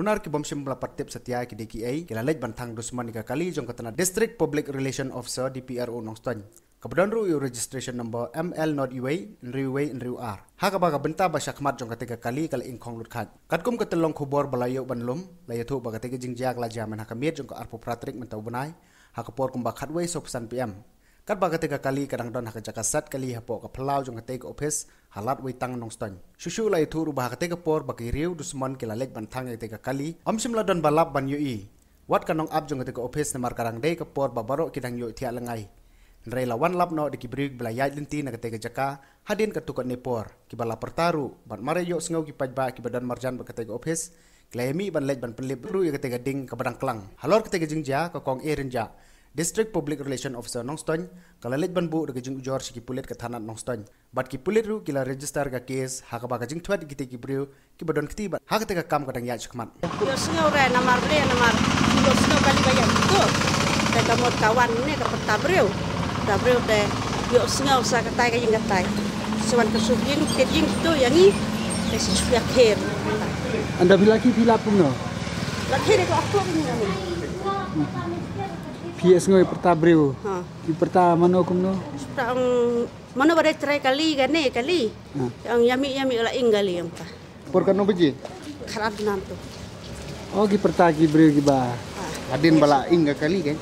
Runar ki bomshim melapat tip setia ki DKA kila lej bantang Dusmon ika kali jong katana District Public Relation Officer Dpro Nongstoiñ. Kebetulan ru registration number ML0UA NRUR. Haka baga benta ba syakmat jong ketiga kali kala ingkong lut khat. Katkum ketelong khubor balayo banlum layatu baga ketiga jingjak la jaman haka miet jong ka arpo pratrik mentau benai haka por kumba khatway sopsan PM. Kat baga ketiga kali kadang don haka jakasat kali hapo ka pelau jong ketiga Ophis halat wei Thang Nongstoiñ. Susu layatu ru baga ketiga por bagi riu Dusmon kila lej bantang ketiga kali. Amsim la don balap ban yui. Wat kanong ab jong ketiga Ophis namar karang dei ka por babaro kidang yui tiak lengai. Nrai lawan lap no di kibrik belayat linti na ketega jaka hadin ketukot nepor kibala pertaru ban mare yok sngau kipajba kibadan marjan ba ketega Ophis klaimi ban lej ban pelip ru ya ketega ding kabadang klang halor ketega jingja ka kong erinja District Public Relation Officer Nongstoiñ kala lej ban bu de jing ujor siki pulit kethanat Nongstoiñ bat ki pulit ru kila register ka case ha ka ba ka jing twat kite kibriu kibadon kitiba ha ketega kam kadang ya chakmat yo sngeu re namar ble namar yo sngeu kali bayam tu te kamot kawan ni ka pertabriu Dpro de yo sngeu sa katai ka jing katai sewan kesubing ke jing tu yang niesi sudah kher Anda bilaki bila pun no lakhe ko aku ni PS ngoi pertabrio di pertama no kum no mana bare try kali gane kali yang yami la ingali yang ta por kano beji kharab nam tu oh ki pertagi brio ki ba hadin bala inga kali kan